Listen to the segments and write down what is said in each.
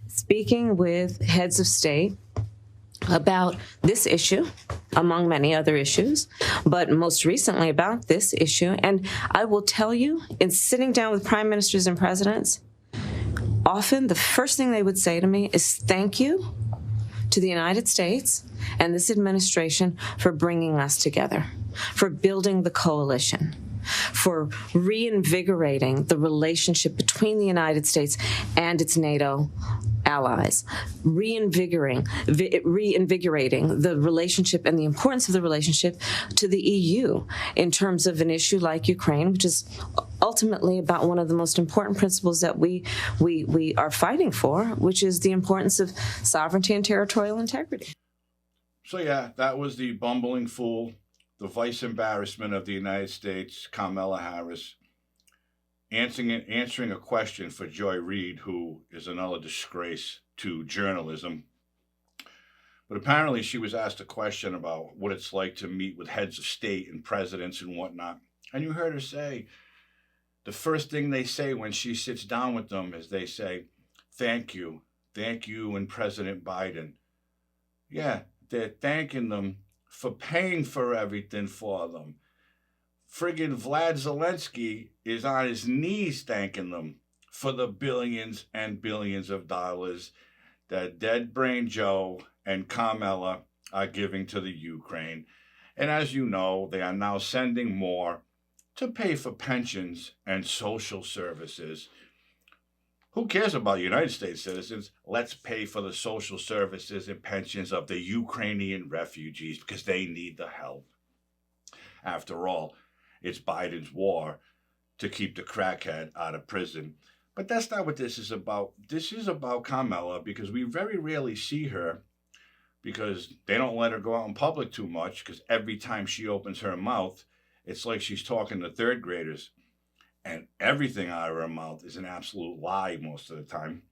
speaking with heads of state about this issue, among many other issues, but most recently about this issue. And I will tell you, in sitting down with prime ministers and presidents, often the first thing they would say to me is thank you to the United States and this administration for bringing us together, for building the coalition, for reinvigorating the relationship between the United States and its NATO allies, reinvigorating the relationship and the importance of the relationship to the EU in terms of an issue like Ukraine, which is ultimately about one of the most important principles that we are fighting for, which is the importance of sovereignty and territorial integrity. So yeah, that was the bumbling fool, the vice embarrassment of the United States, Carmella Harris, answering a question for Joy Reid, who is another disgrace to journalism. But apparently she was asked a question about what it's like to meet with heads of state and presidents and whatnot. And you heard her say, the first thing they say when she sits down with them is they say, thank you and President Biden. Yeah, they're thanking them for paying for everything for them. Friggin' Vlad Zelensky is on his knees thanking them for the billions and billions of dollars that Dead Brain Joe and Carmella are giving to the Ukraine. And as you know, they are now sending more to pay for pensions and social services. Who cares about United States citizens? Let's pay for the social services and pensions of the Ukrainian refugees because they need the help. After all, it's Biden's war to keep the crackhead out of prison. But that's not what this is about. This is about Carmella because we very rarely see her because they don't let her go out in public too much because every time she opens her mouth, it's like she's talking to third graders. And everything out of her mouth is an absolute lie most of the time.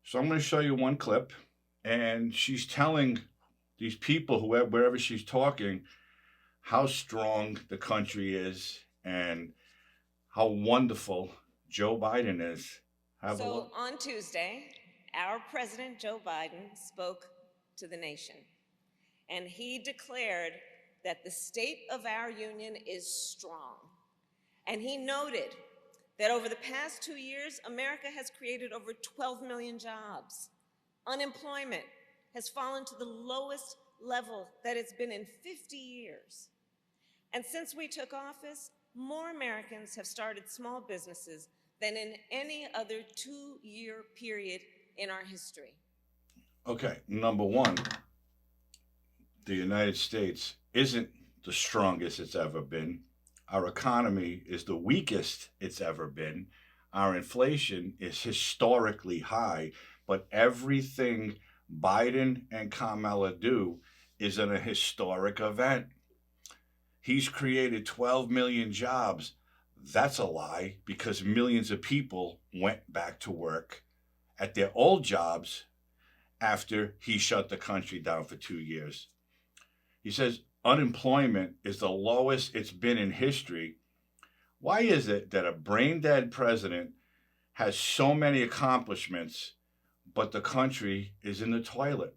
So I'm going to show you one clip. And she's telling these people, wherever she's talking, how strong the country is and how wonderful Joe Biden is. So on Tuesday, our President Joe Biden spoke to the nation. And he declared that the state of our union is strong. And he noted that over the past 2 years, America has created over 12 million jobs. Unemployment has fallen to the lowest level that it's been in 50 years. And since we took office, more Americans have started small businesses than in any other 2-year period in our history. Okay, number one, the United States isn't the strongest it's ever been. Our economy is the weakest it's ever been. Our inflation is historically high, but everything Biden and Carmella do is a historic event. He's created 12 million jobs. That's a lie because millions of people went back to work at their old jobs after he shut the country down for 2 years. He says unemployment is the lowest it's been in history. Why is it that a brain-dead president has so many accomplishments, but the country is in the toilet?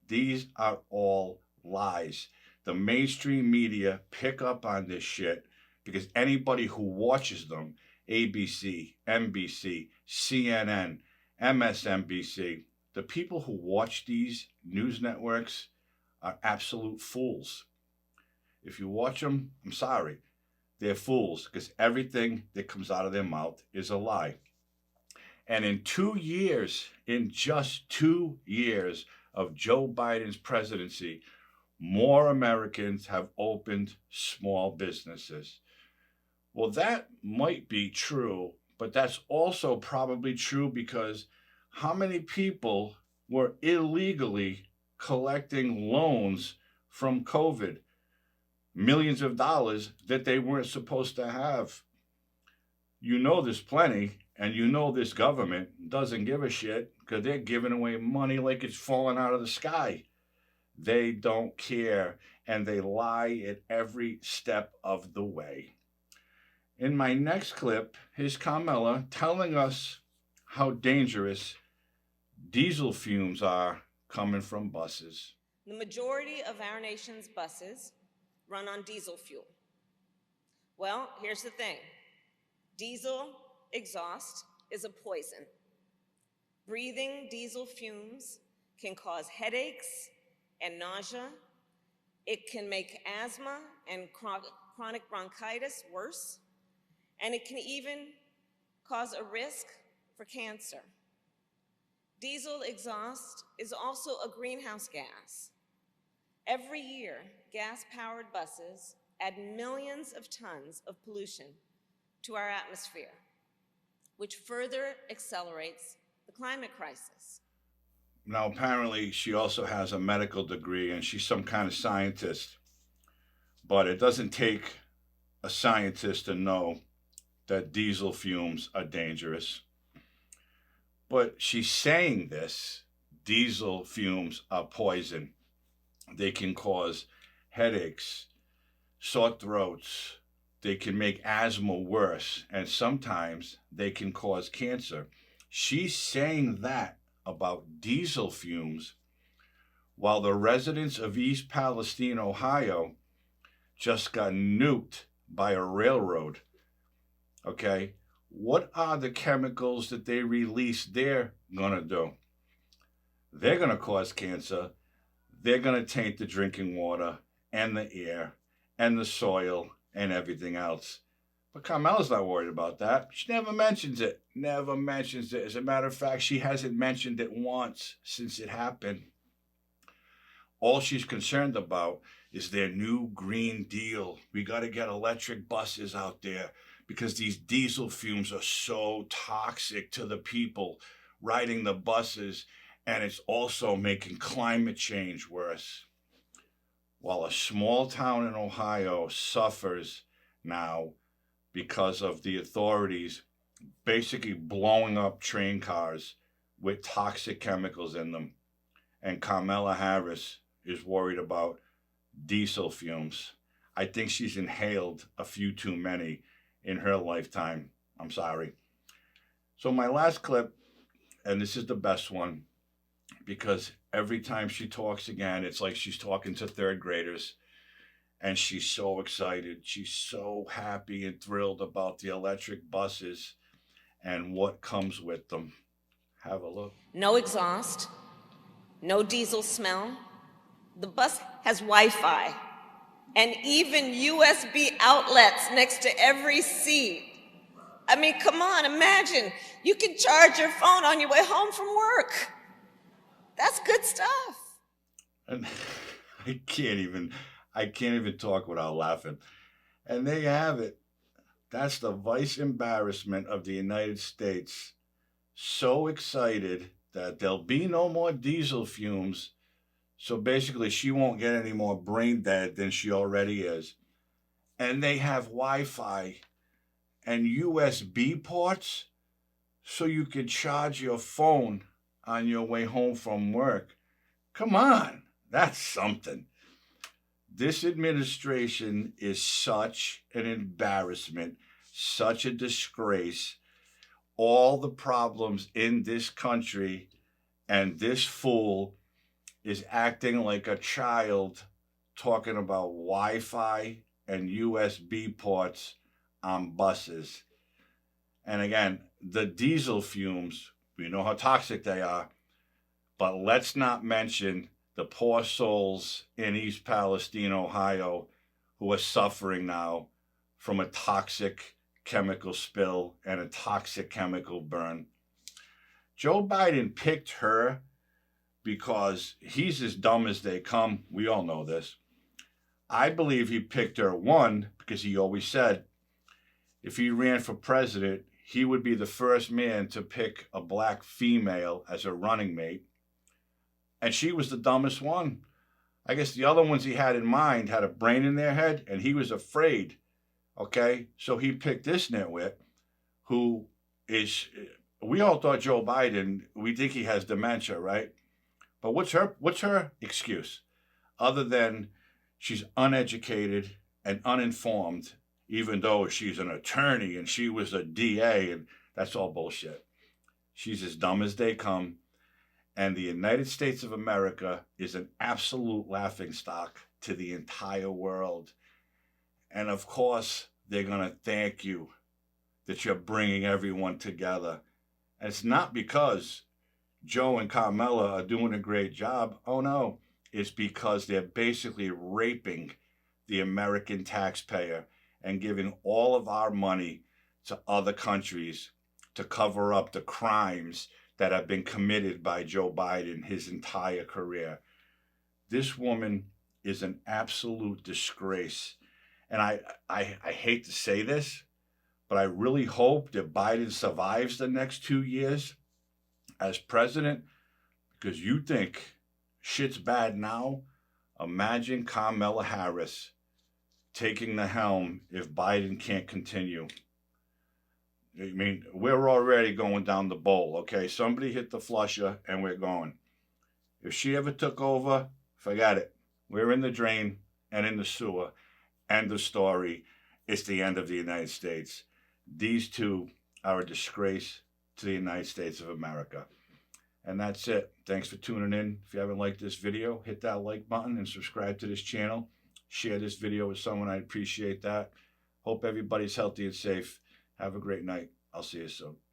These are all lies. The mainstream media pick up on this shit because anybody who watches them, ABC, NBC, CNN, MSNBC, the people who watch these news networks are absolute fools. If you watch them, I'm sorry, they're fools because everything that comes out of their mouth is a lie. And in 2 years, in just 2 years of Joe Biden's presidency, more Americans have opened small businesses. Well, that might be true, but that's also probably true because how many people were illegally collecting loans from COVID? Millions of dollars that they weren't supposed to have. You know there's plenty, and you know this government doesn't give a shit because they're giving away money like it's falling out of the sky. They don't care, and they lie at every step of the way. In my next clip, here's Carmella telling us how dangerous diesel fumes are coming from buses. The majority of our nation's buses run on diesel fuel. Well, here's the thing. Diesel exhaust is a poison. Breathing diesel fumes can cause headaches and nausea. It can make asthma and chronic bronchitis worse, and it can even cause a risk for cancer. Diesel exhaust is also a greenhouse gas. Every year, gas-powered buses add millions of tons of pollution to our atmosphere, which further accelerates the climate crisis. Now, apparently, she also has a medical degree and she's some kind of scientist. But it doesn't take a scientist to know that diesel fumes are dangerous. But she's saying this, diesel fumes are poison. They can cause headaches, sore throats. They can make asthma worse, and sometimes they can cause cancer. She's saying that about diesel fumes, while the residents of East Palestine, Ohio, just got nuked by a railroad. Okay, what are the chemicals that they release they're gonna do? They're gonna cause cancer. They're gonna taint the drinking water and the air and the soil and everything else. But Carmella's not worried about that. She never mentions it. Never mentions it. As a matter of fact, she hasn't mentioned it once since it happened. All she's concerned about is their new Green Deal. We got to get electric buses out there because these diesel fumes are so toxic to the people riding the buses, and it's also making climate change worse. While a small town in Ohio suffers now because of the authorities basically blowing up train cars with toxic chemicals in them. And Carmella Harris is worried about diesel fumes. I think she's inhaled a few too many in her lifetime. I'm sorry. So my last clip, and this is the best one, because every time she talks again, it's like she's talking to third graders. And she's so excited. She's so happy and thrilled about the electric buses and what comes with them. Have a look. No exhaust, no diesel smell. The bus has Wi-Fi and even USB outlets next to every seat. I mean, come on, imagine. You can charge your phone on your way home from work. That's good stuff. And I can't even talk without laughing. And there you have it. That's the vice embarrassment of the United States. So excited that there'll be no more diesel fumes. So basically, she won't get any more brain dead than she already is. And they have Wi-Fi and USB ports so you can charge your phone on your way home from work. Come on, that's something. This administration is such an embarrassment, such a disgrace. All the problems in this country, and this fool is acting like a child talking about Wi-Fi and USB ports on buses. And again, the diesel fumes, we know how toxic they are, but let's not mention the poor souls in East Palestine, Ohio, who are suffering now from a toxic chemical spill and a toxic chemical burn. Joe Biden picked her because he's as dumb as they come. We all know this. I believe he picked her, one, because he always said if he ran for president, he would be the first man to pick a black female as a running mate. And she was the dumbest one. I guess the other ones he had in mind had a brain in their head, and he was afraid. Okay? So he picked this nitwit, who is, we all thought Joe Biden, we think he has dementia, right? But what's her excuse? Other than she's uneducated and uninformed, even though she's an attorney and she was a DA, and that's all bullshit. She's as dumb as they come. And the United States of America is an absolute laughingstock to the entire world. And of course, they're going to thank you that you're bringing everyone together. And it's not because Joe and Carmella are doing a great job. Oh no, it's because they're basically raping the American taxpayer and giving all of our money to other countries to cover up the crimes that have been committed by Joe Biden his entire career. This woman is an absolute disgrace. And I hate to say this, but I really hope that Biden survives the next 2 years as president, because you think shit's bad now. Imagine Carmella Harris taking the helm if Biden can't continue. I mean, we're already going down the bowl, okay? Somebody hit the flusher and we're going. If she ever took over, forget it. We're in the drain and in the sewer. End of story. It's the end of the United States. These two are a disgrace to the United States of America. And that's it. Thanks for tuning in. If you haven't liked this video, hit that like button and subscribe to this channel. Share this video with someone. I'd appreciate that. Hope everybody's healthy and safe. Have a great night. I'll see you soon.